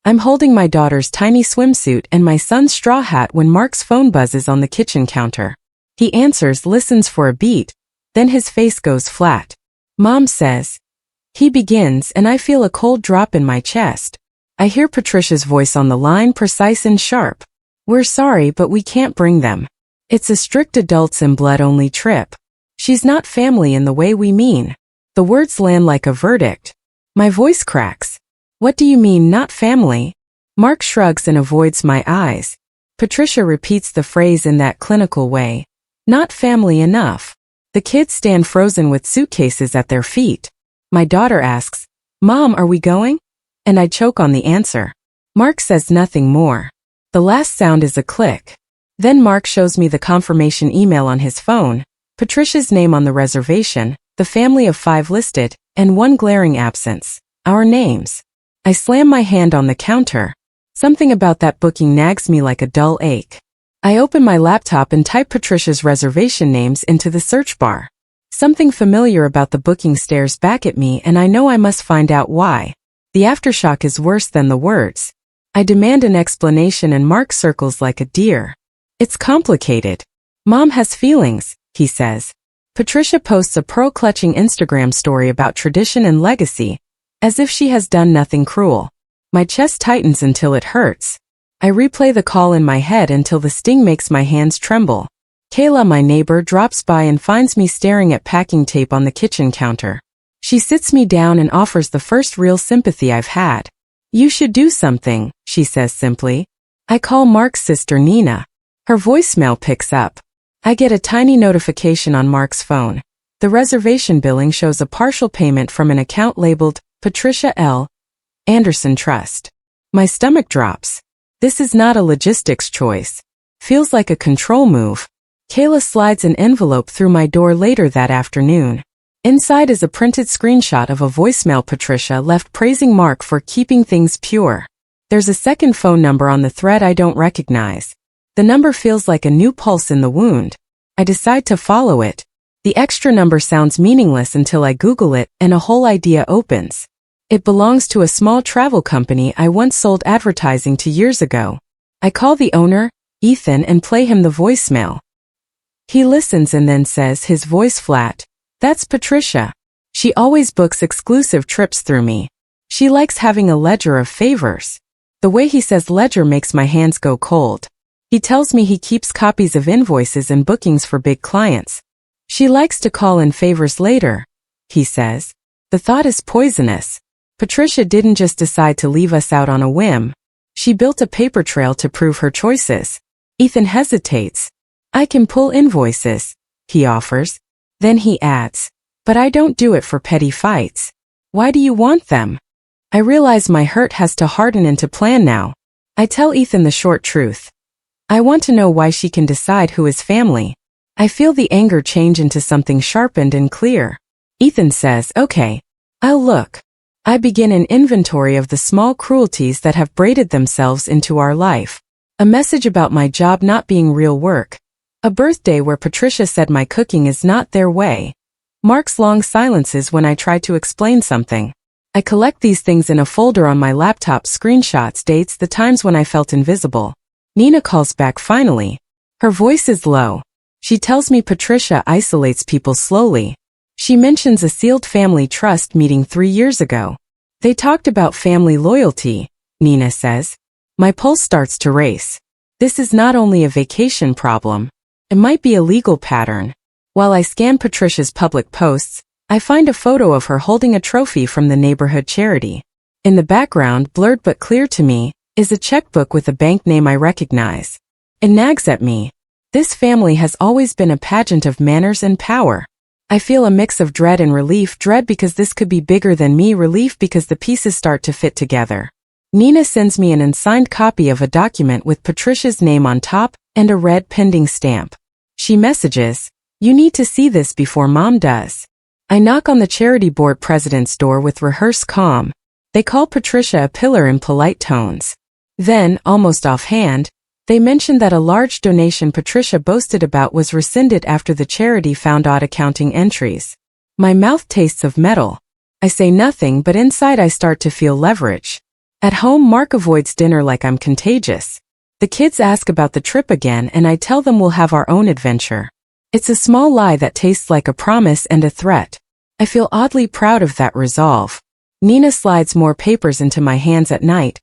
I'm holding my daughter's tiny swimsuit and my son's straw hat when Mark's phone buzzes on the kitchen counter. He answers, listens for a beat, then his face goes flat. Mom says. He begins, and I feel a cold drop in my chest. I hear Patricia's voice on the line, precise and sharp. We're sorry, but we can't bring them. It's a strict adults and blood-only trip. She's not family in the way we mean. The words land like a verdict. My voice cracks. What do you mean, not family? Mark shrugs and avoids my eyes. Patricia repeats the phrase in that clinical way. Not family enough. The kids stand frozen with suitcases at their feet. My daughter asks, Mom, are we going? And I choke on the answer. Mark says nothing more. The last sound is a click. Then Mark shows me the confirmation email on his phone, Patricia's name on the reservation, the family of 5 listed, and one glaring absence, our names. I slam my hand on the counter. Something about that booking nags me like a dull ache. I open my laptop and type Patricia's reservation names into the search bar. Something familiar about the booking stares back at me, and I know I must find out why. The aftershock is worse than the words. I demand an explanation, and Mark circles like a deer. It's complicated. Mom has feelings, he says. Patricia posts a pearl-clutching Instagram story about tradition and legacy, as if she has done nothing cruel. My chest tightens until it hurts. I replay the call in my head until the sting makes my hands tremble. Kayla, my neighbor, drops by and finds me staring at packing tape on the kitchen counter. She sits me down and offers the first real sympathy I've had. You should do something, she says simply. I call Mark's sister Nina. Her voicemail picks up. I get a tiny notification on Mark's phone. The reservation billing shows a partial payment from an account labeled Patricia L. Anderson Trust. My stomach drops. This is not a logistics choice. Feels like a control move. Kayla slides an envelope through my door later that afternoon. Inside is a printed screenshot of a voicemail Patricia left praising Mark for keeping things pure. There's a second phone number on the thread I don't recognize. The number feels like a new pulse in the wound. I decide to follow it. The extra number sounds meaningless until I Google it, and a whole idea opens. It belongs to a small travel company I once sold advertising to years ago. I call the owner, Ethan, and play him the voicemail. He listens and then says, his voice flat, "That's Patricia. She always books exclusive trips through me. She likes having a ledger of favors." The way he says ledger makes my hands go cold. He tells me he keeps copies of invoices and bookings for big clients. She likes to call in favors later, he says. The thought is poisonous. Patricia didn't just decide to leave us out on a whim. She built a paper trail to prove her choices. Ethan hesitates. "I can pull invoices," he offers. Then he adds, "But I don't do it for petty fights." "Why do you want them?" I realize my hurt has to harden into plan now. I tell Ethan the short truth. I want to know why she can decide who is family. I feel the anger change into something sharpened and clear. Ethan says, "Okay, I'll look." I begin an inventory of the small cruelties that have braided themselves into our life. A message about my job not being real work. A birthday where Patricia said my cooking is not their way. Mark's long silences when I try to explain something. I collect these things in a folder on my laptop. Screenshots, dates, the times when I felt invisible. Nina calls back finally. Her voice is low. She tells me Patricia isolates people slowly. She mentions a sealed family trust meeting 3 years ago. They talked about family loyalty, Nina says. My pulse starts to race. This is not only a vacation problem. It might be a legal pattern. While I scan Patricia's public posts, I find a photo of her holding a trophy from the neighborhood charity. In the background, blurred but clear to me, is a checkbook with a bank name I recognize. It nags at me. This family has always been a pageant of manners and power. I feel a mix of dread and relief. Dread because this could be bigger than me, relief because the pieces start to fit together. Nina sends me an unsigned copy of a document with Patricia's name on top and a red pending stamp. She messages, "You need to see this before Mom does." I knock on the charity board president's door with rehearsed calm. They call Patricia a pillar in polite tones. Then, almost offhand, they mention that a large donation Patricia boasted about was rescinded after the charity found odd accounting entries. My mouth tastes of metal. I say nothing, but inside I start to feel leverage. At home, Mark avoids dinner like I'm contagious. The kids ask about the trip again and I tell them we'll have our own adventure. It's a small lie that tastes like a promise and a threat. I feel oddly proud of that resolve. Nina slides more papers into my hands at night.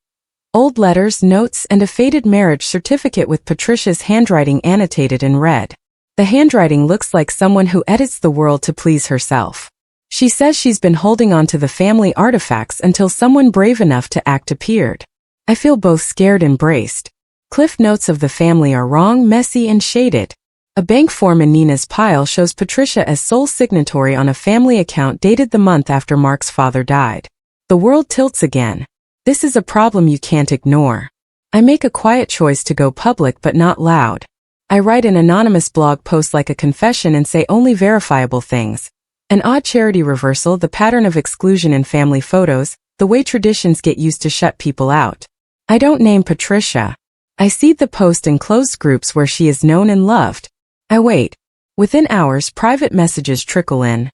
Old letters, notes, and a faded marriage certificate with Patricia's handwriting annotated in red. The handwriting looks like someone who edits the world to please herself. She says she's been holding on to the family artifacts until someone brave enough to act appeared. I feel both scared and braced. Cliff notes of the family are wrong, messy, and shaded. A bank form in Nina's pile shows Patricia as sole signatory on a family account dated the month after Mark's father died. The world tilts again. This is a problem you can't ignore. I make a quiet choice to go public but not loud. I write an anonymous blog post like a confession and say only verifiable things. An odd charity reversal, the pattern of exclusion in family photos, the way traditions get used to shut people out. I don't name Patricia. I seed the post in closed groups where she is known and loved. I wait. Within hours, private messages trickle in.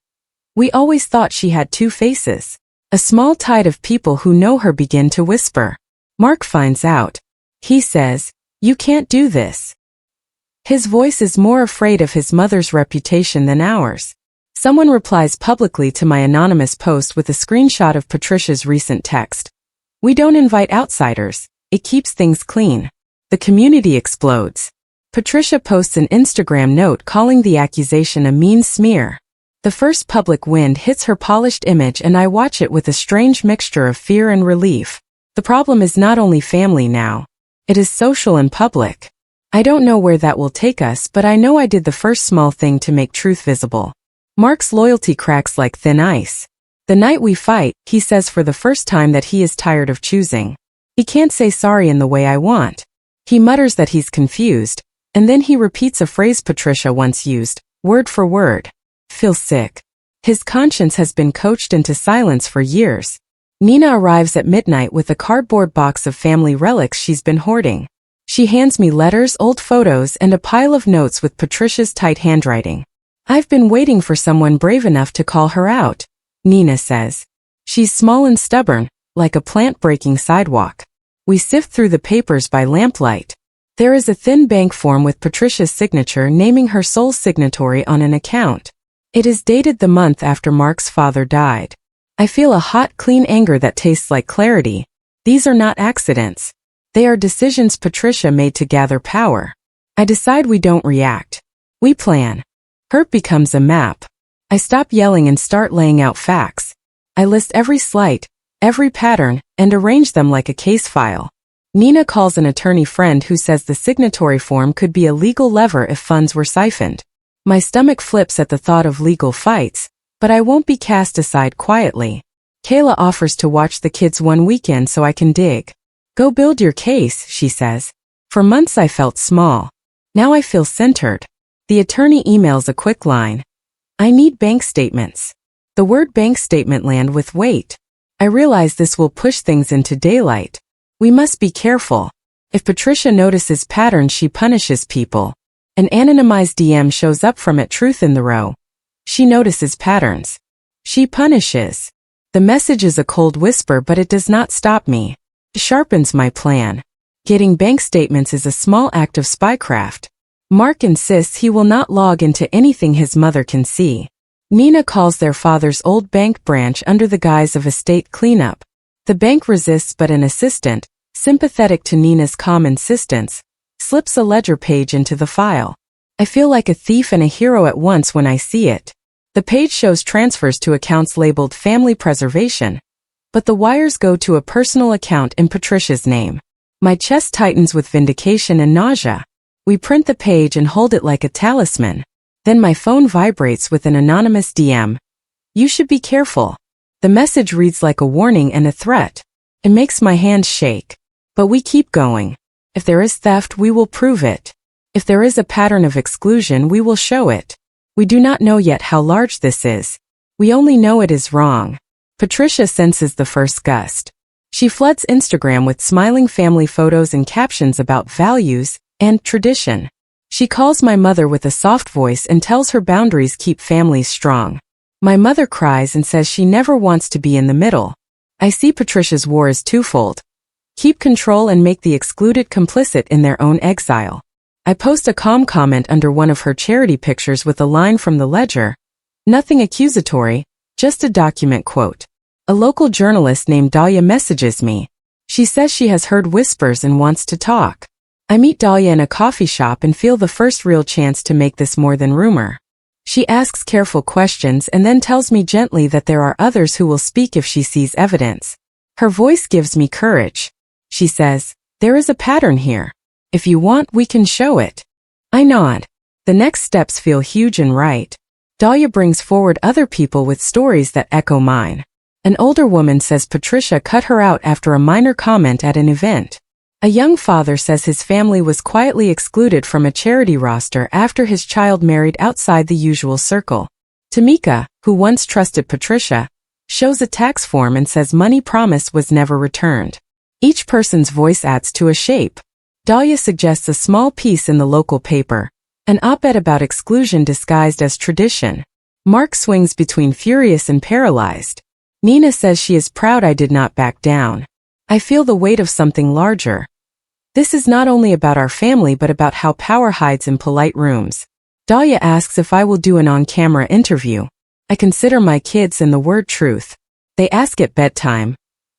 We always thought she had two faces. A small tide of people who know her begin to whisper. Mark finds out. He says, "You can't do this." His voice is more afraid of his mother's reputation than ours. Someone replies publicly to my anonymous post with a screenshot of Patricia's recent text. "We don't invite outsiders. It keeps things clean." The community explodes. Patricia posts an Instagram note calling the accusation a mean smear. The first public wind hits her polished image and I watch it with a strange mixture of fear and relief. The problem is not only family now. It is social and public. I don't know where that will take us, but I know I did the first small thing to make truth visible. Mark's loyalty cracks like thin ice. The night we fight, he says for the first time that he is tired of choosing. He can't say sorry in the way I want. He mutters that he's confused, and then he repeats a phrase Patricia once used, word for word. Feel sick. His conscience has been coached into silence for years. Nina arrives at midnight with a cardboard box of family relics she's been hoarding. She hands me letters, old photos, and a pile of notes with Patricia's tight handwriting. "I've been waiting for someone brave enough to call her out," Nina says. She's small and stubborn, like a plant-breaking sidewalk. We sift through the papers by lamplight. There is a thin bank form with Patricia's signature naming her sole signatory on an account. It is dated the month after Mark's father died. I feel a hot, clean anger that tastes like clarity. These are not accidents. They are decisions Patricia made to gather power. I decide we don't react. We plan. Hurt becomes a map. I stop yelling and start laying out facts. I list every slight, every pattern, and arrange them like a case file. Nina calls an attorney friend who says the signatory form could be a legal lever if funds were siphoned. My stomach flips at the thought of legal fights, but I won't be cast aside quietly. Kayla offers to watch the kids one weekend so I can dig. "Go build your case," she says. For months I felt small. Now I feel centered. The attorney emails a quick line. "I need bank statements." The word bank statement land with weight. I realize this will push things into daylight. We must be careful. If Patricia notices patterns, she punishes people. An anonymized DM shows up from it, truth in the row. She notices patterns. She punishes. The message is a cold whisper, but it does not stop me. It sharpens my plan. Getting bank statements is a small act of spycraft. Mark insists he will not log into anything his mother can see. Nina calls their father's old bank branch under the guise of estate cleanup. The bank resists, but an assistant, sympathetic to Nina's calm insistence, slips a ledger page into the file. I feel like a thief and a hero at once when I see it. The page shows transfers to accounts labeled Family Preservation, but the wires go to a personal account in Patricia's name. My chest tightens with vindication and nausea. We print the page and hold it like a talisman. Then my phone vibrates with an anonymous DM. "You should be careful." The message reads like a warning and a threat. It makes my hands shake. But we keep going. If there is theft, we will prove it. If there is a pattern of exclusion, we will show it. We do not know yet how large this is. We only know it is wrong. Patricia senses the first gust. She floods Instagram with smiling family photos and captions about values and tradition. She calls my mother with a soft voice and tells her boundaries keep families strong. My mother cries and says she never wants to be in the middle. I see Patricia's war as twofold. keep control and make the excluded complicit in their own exile. I post a calm comment under one of her charity pictures with a line from the ledger. Nothing accusatory, just a document quote. A local journalist named Dahlia messages me. She says she has heard whispers and wants to talk. I meet Dahlia in a coffee shop and feel the first real chance to make this more than rumor. She asks careful questions and then tells me gently that there are others who will speak if she sees evidence. Her voice gives me courage. She says, "There is a pattern here. If you want, we can show it." I nod. The next steps feel huge and right. Dahlia brings forward other people with stories that echo mine. An older woman says Patricia cut her out after a minor comment at an event. A young father says his family was quietly excluded from a charity roster after his child married outside the usual circle. Tamika, who once trusted Patricia, shows a tax form and says money promised was never returned. Each person's voice adds to a shape. Dahlia suggests a small piece in the local paper, an op-ed about exclusion disguised as tradition. Mark swings between furious and paralyzed. Nina says she is proud I did not back down. I feel the weight of something larger. This is not only about our family but about how power hides in polite rooms. Dahlia asks if I will do an on-camera interview. I consider my kids and the word truth. They ask at bedtime,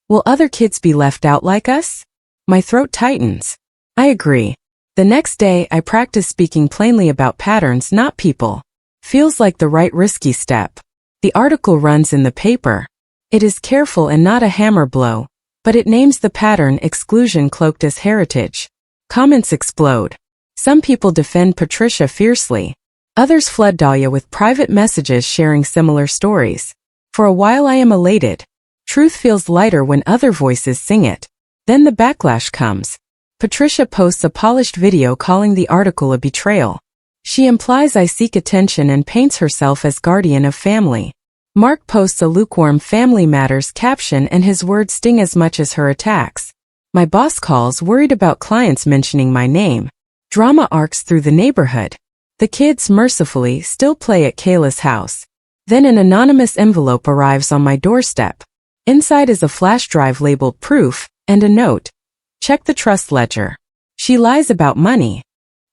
"Will other kids be left out like us?" My throat tightens. I agree. The next day, I practice speaking plainly about patterns, not people. Feels like the right risky step. The article runs in the paper. It is careful and not a hammer blow, but it names the pattern exclusion cloaked as heritage. Comments explode. Some people defend Patricia fiercely. Others flood Dahlia with private messages sharing similar stories. For a while I am elated. Truth feels lighter when other voices sing it. Then the backlash comes. Patricia posts a polished video calling the article a betrayal. She implies I seek attention and paints herself as guardian of family. Mark posts a lukewarm family matters caption and his words sting as much as her attacks. My boss calls worried about clients mentioning my name. Drama arcs through the neighborhood. The kids, mercifully, still play at Kayla's house. Then an anonymous envelope arrives on my doorstep. Inside is a flash drive labeled proof, and a note. Check the trust ledger. She lies about money.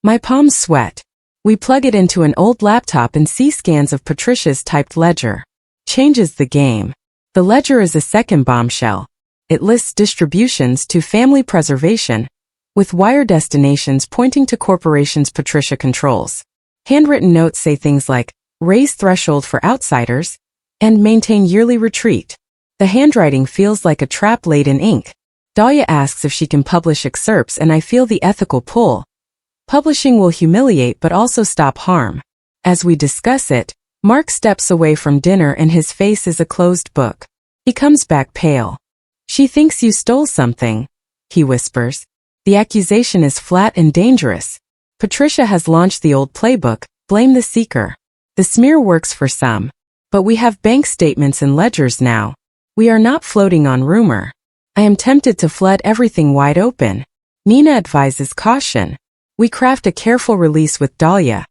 My palms sweat. We plug it into an old laptop and see scans of Patricia's typed ledger. Changes the game. The ledger is a second bombshell. It lists distributions to family preservation, with wire destinations pointing to corporations Patricia controls. Handwritten notes say things like, raise threshold for outsiders, and maintain yearly retreat. The handwriting feels like a trap laid in ink. Dahlia asks if she can publish excerpts and I feel the ethical pull. Publishing will humiliate but also stop harm. As we discuss it, Mark steps away from dinner and his face is a closed book. He comes back pale. She thinks you stole something, he whispers. The accusation is flat and dangerous. Patricia has launched the old playbook, blame the seeker. The smear works for some. But we have bank statements and ledgers now. We are not floating on rumor. I am tempted to flood everything wide open. Nina advises caution. We craft a careful release with Dahlia,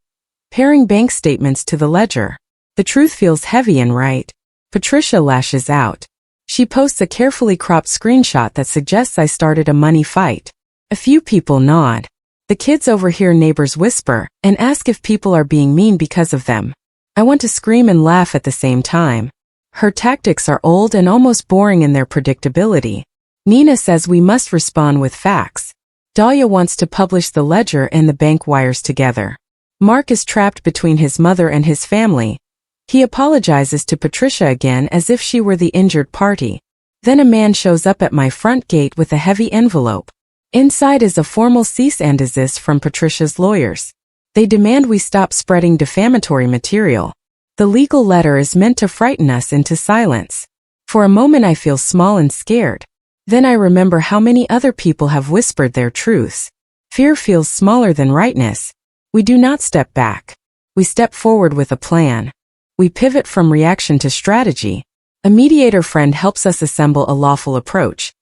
pairing bank statements to the ledger. The truth feels heavy and right. Patricia lashes out. She posts a carefully cropped screenshot that suggests I started a money fight. A few people nod. The kids overhear neighbors whisper and ask if people are being mean because of them. I want to scream and laugh at the same time. Her tactics are old and almost boring in their predictability. Nina says we must respond with facts. Dahlia wants to publish the ledger and the bank wires together. Mark is trapped between his mother and his family. He apologizes to Patricia again as if she were the injured party. Then a man shows up at my front gate with a heavy envelope. Inside is a formal cease and desist from Patricia's lawyers. They demand we stop spreading defamatory material. The legal letter is meant to frighten us into silence. For a moment I feel small and scared. Then I remember how many other people have whispered their truths. Fear feels smaller than rightness. We do not step back. We step forward with a plan. We pivot from reaction to strategy. A mediator friend helps us assemble a lawful approach.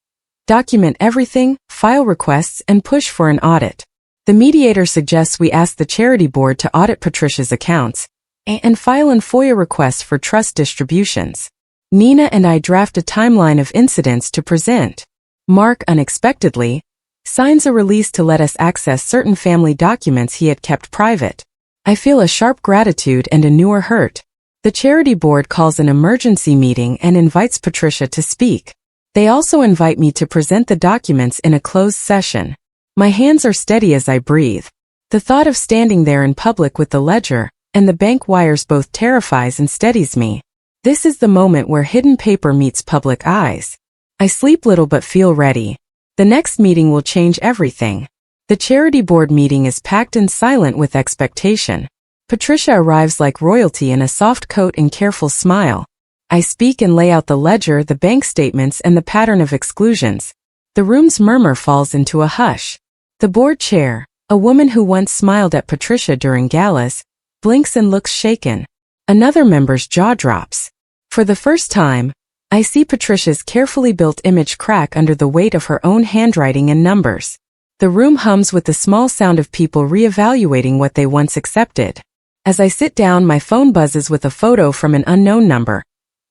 Document everything, file requests, and push for an audit. The mediator suggests we ask the charity board to audit Patricia's accounts and file an FOIA request for trust distributions. Nina and I draft a timeline of incidents to present. Mark, unexpectedly, signs a release to let us access certain family documents he had kept private. I feel a sharp gratitude and a newer hurt. The charity board calls an emergency meeting and invites Patricia to speak. They also invite me to present the documents in a closed session. My hands are steady as I breathe. The thought of standing there in public with the ledger and the bank wires both terrifies and steadies me. This is the moment where hidden paper meets public eyes. I sleep little but feel ready. The next meeting will change everything. The charity board meeting is packed and silent with expectation. Patricia arrives like royalty in a soft coat and careful smile. I speak and lay out the ledger, the bank statements, and the pattern of exclusions. The room's murmur falls into a hush. The board chair, a woman who once smiled at Patricia during galas, blinks and looks shaken. Another member's jaw drops. For the first time, I see Patricia's carefully built image crack under the weight of her own handwriting and numbers. The room hums with the small sound of people reevaluating what they once accepted. As I sit down, my phone buzzes with a photo from an unknown number.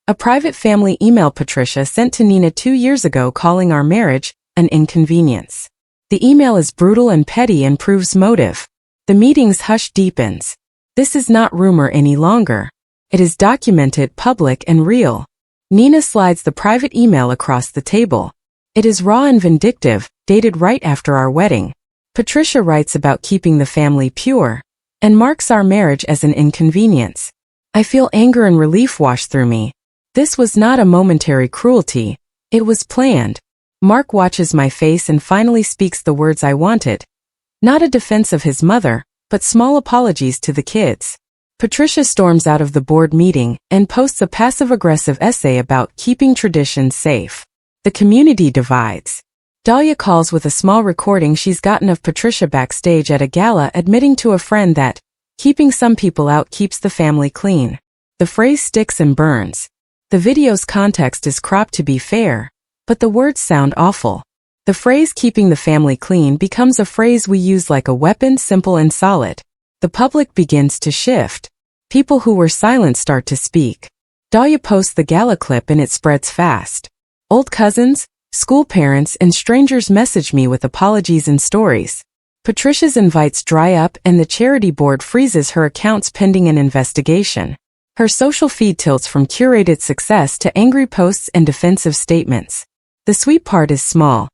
A private family email Patricia sent to Nina 2 years ago calling our marriage an inconvenience. The email is brutal and petty and proves motive. The meeting's hush deepens. This is not rumor any longer. It is documented, public, and real. Nina slides the private email across the table. It is raw and vindictive, dated right after our wedding. Patricia writes about keeping the family pure and marks our marriage as an inconvenience. I feel anger and relief wash through me. This was not a momentary cruelty. It was planned. Mark watches my face and finally speaks the words I wanted. Not a defense of his mother, but small apologies to the kids. Patricia storms out of the board meeting and posts a passive-aggressive essay about keeping traditions safe. The community divides. Dahlia calls with a small recording she's gotten of Patricia backstage at a gala admitting to a friend that keeping some people out keeps the family clean. The phrase sticks and burns. The video's context is cropped to be fair, but the words sound awful. The phrase keeping the family clean becomes a phrase we use like a weapon, simple and solid. The public begins to shift. People who were silent start to speak. Dahlia posts the gala clip and it spreads fast. Old cousins, school parents, and strangers message me with apologies and stories. Patricia's invites dry up and the charity board freezes her accounts pending an investigation. Her social feed tilts from curated success to angry posts and defensive statements. The sweet part is small.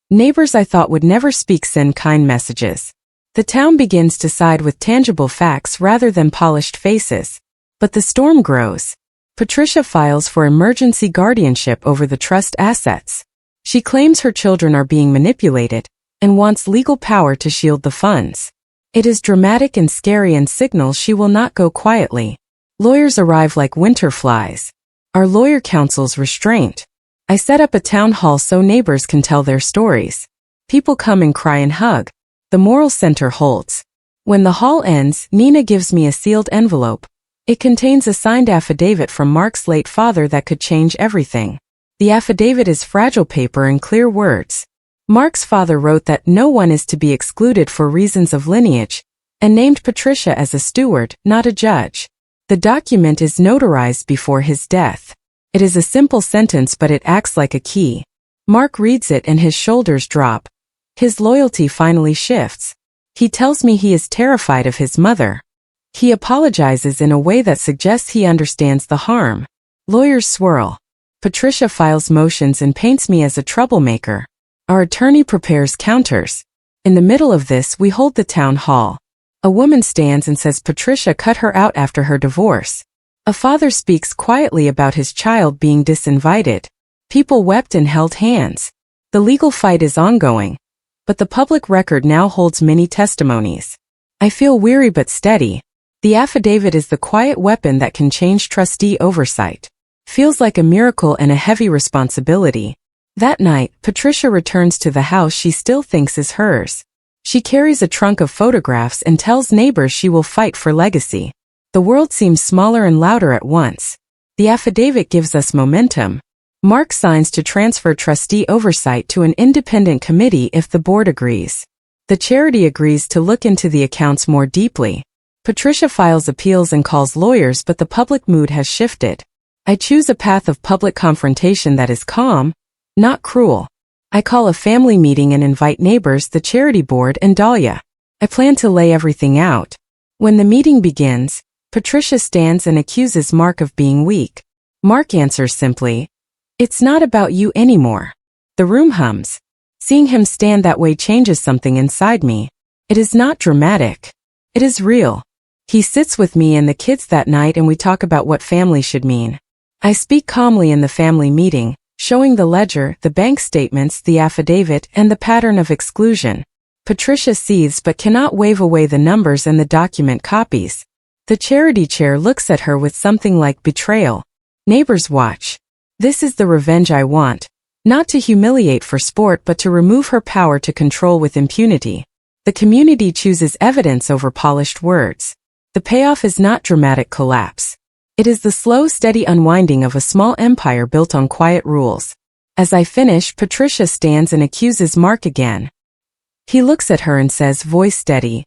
Neighbors I thought would never speak send kind messages. The town begins to side with tangible facts rather than polished faces. But the storm grows. Patricia files for emergency guardianship over the trust assets. She claims her children are being manipulated and wants legal power to shield the funds. It is dramatic and scary and signals she will not go quietly. Lawyers arrive like winter flies. Our lawyer counsels restraint. I set up a town hall so neighbors can tell their stories. People come and cry and hug. The moral center holds. When the hall ends, Nina gives me a sealed envelope. It contains a signed affidavit from Mark's late father that could change everything. The affidavit is fragile paper and clear words. Mark's father wrote that no one is to be excluded for reasons of lineage, and named Patricia as a steward, not a judge. The document is notarized before his death. It is a simple sentence but it acts like a key. Mark reads it and his shoulders drop. His loyalty finally shifts. He tells me he is terrified of his mother. He apologizes in a way that suggests he understands the harm. Lawyers swirl. Patricia files motions and paints me as a troublemaker. Our attorney prepares counters. In the middle of this, we hold the town hall. A woman stands and says Patricia cut her out after her divorce. A father speaks quietly about his child being disinvited. People wept and held hands. The legal fight is ongoing, but the public record now holds many testimonies. I feel weary but steady. The affidavit is the quiet weapon that can change trustee oversight. Feels like a miracle and a heavy responsibility. That night, Patricia returns to the house she still thinks is hers. She carries a trunk of photographs and tells neighbors she will fight for legacy. The world seems smaller and louder at once. The affidavit gives us momentum. Mark signs to transfer trustee oversight to an independent committee if the board agrees. The charity agrees to look into the accounts more deeply. Patricia files appeals and calls lawyers, but the public mood has shifted. I choose a path of public confrontation that is calm, not cruel. I call a family meeting and invite neighbors, the charity board, and Dahlia. I plan to lay everything out. When the meeting begins, Patricia stands and accuses Mark of being weak. Mark answers simply, "It's not about you anymore." The room hums. Seeing him stand that way changes something inside me. It is not dramatic. It is real. He sits with me and the kids that night and we talk about what family should mean. I speak calmly in the family meeting, showing the ledger, the bank statements, the affidavit, and the pattern of exclusion. Patricia seethes but cannot wave away the numbers and the document copies. The charity chair looks at her with something like betrayal. Neighbors watch. This is the revenge I want. Not to humiliate for sport but to remove her power to control with impunity. The community chooses evidence over polished words. The payoff is not dramatic collapse. It is the slow, steady unwinding of a small empire built on quiet rules. As I finish, Patricia stands and accuses Mark again. He looks at her and says, voice steady,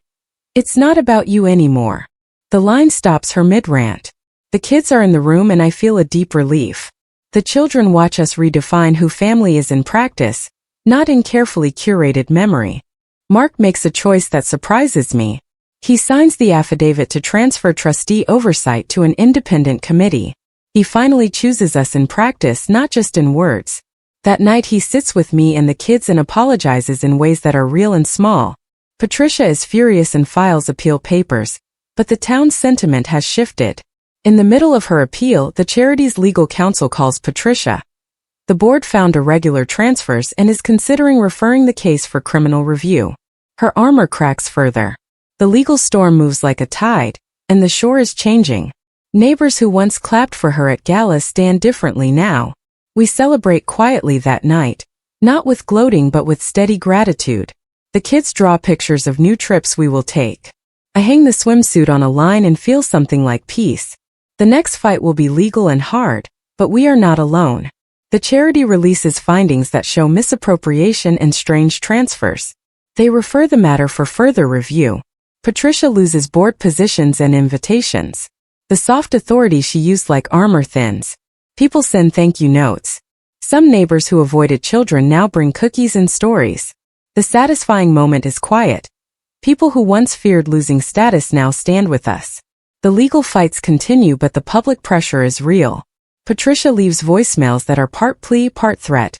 "It's not about you anymore." The line stops her mid-rant. The kids are in the room and I feel a deep relief. The children watch us redefine who family is in practice, not in carefully curated memory. Mark makes a choice that surprises me. He signs the affidavit to transfer trustee oversight to an independent committee. He finally chooses us in practice, not just in words. That night he sits with me and the kids and apologizes in ways that are real and small. Patricia is furious and files appeal papers, but the town's sentiment has shifted. In the middle of her appeal, the charity's legal counsel calls Patricia. The board found irregular transfers and is considering referring the case for criminal review. Her armor cracks further. The legal storm moves like a tide, and the shore is changing. Neighbors who once clapped for her at galas stand differently now. We celebrate quietly that night, not with gloating but with steady gratitude. The kids draw pictures of new trips we will take. I hang the swimsuit on a line and feel something like peace. The next fight will be legal and hard, but we are not alone. The charity releases findings that show misappropriation and strange transfers. They refer the matter for further review. Patricia loses board positions and invitations. The soft authority she used like armor thins. People send thank you notes. Some neighbors who avoided children now bring cookies and stories. The satisfying moment is quiet. People who once feared losing status now stand with us. The legal fights continue but the public pressure is real. Patricia leaves voicemails that are part plea, part threat.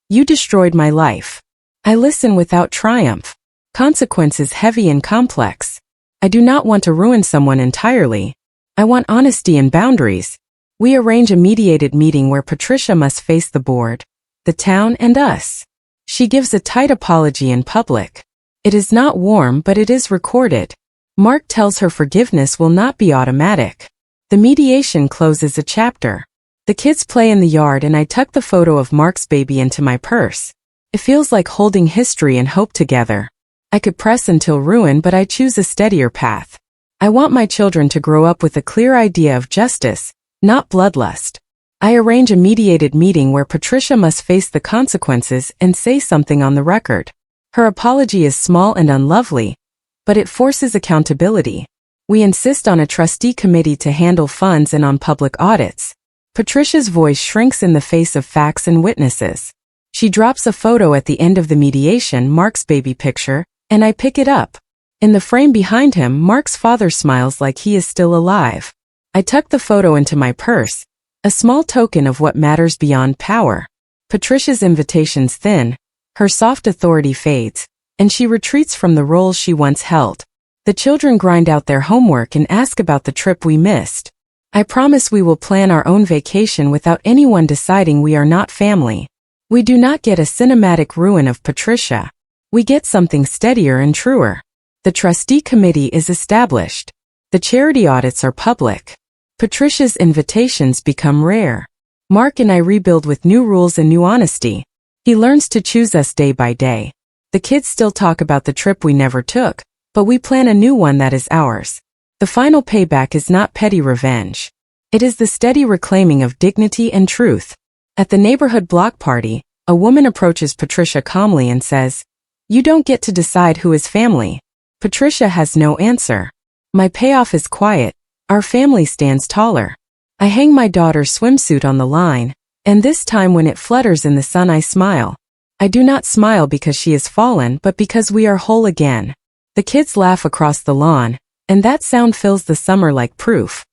"You destroyed my life." I listen without triumph. Consequences heavy and complex. I do not want to ruin someone entirely. I want honesty and boundaries. We arrange a mediated meeting where Patricia must face the board, the town, and us. She gives a tight apology in public. It is not warm but it is recorded. Mark tells her forgiveness will not be automatic. The mediation closes a chapter. The kids play in the yard and I tuck the photo of Mark's baby into my purse. It feels like holding history and hope together. I could press until ruin but I choose a steadier path. I want my children to grow up with a clear idea of justice, not bloodlust. I arrange a mediated meeting where Patricia must face the consequences and say something on the record. Her apology is small and unlovely, but it forces accountability. We insist on a trustee committee to handle funds and on public audits. Patricia's voice shrinks in the face of facts and witnesses. She drops a photo at the end of the mediation, Mark's baby picture, and I pick it up. In the frame behind him, Mark's father smiles like he is still alive. I tuck the photo into my purse, a small token of what matters beyond power. Patricia's invitations thin, her soft authority fades, and she retreats from the roles she once held. The children grind out their homework and ask about the trip we missed. I promise we will plan our own vacation without anyone deciding we are not family. We do not get a cinematic ruin of Patricia. We get something steadier and truer. The trustee committee is established. The charity audits are public. Patricia's invitations become rare. Mark and I rebuild with new rules and new honesty. He learns to choose us day by day. The kids still talk about the trip we never took, but we plan a new one that is ours. The final payback is not petty revenge. It is the steady reclaiming of dignity and truth. At the neighborhood block party, a woman approaches Patricia calmly and says, "You don't get to decide who is family." Patricia has no answer. My payoff is quiet. Our family stands taller. I hang my daughter's swimsuit on the line, and this time when it flutters in the sun I smile. I do not smile because she is fallen, but because we are whole again. The kids laugh across the lawn, and that sound fills the summer like proof.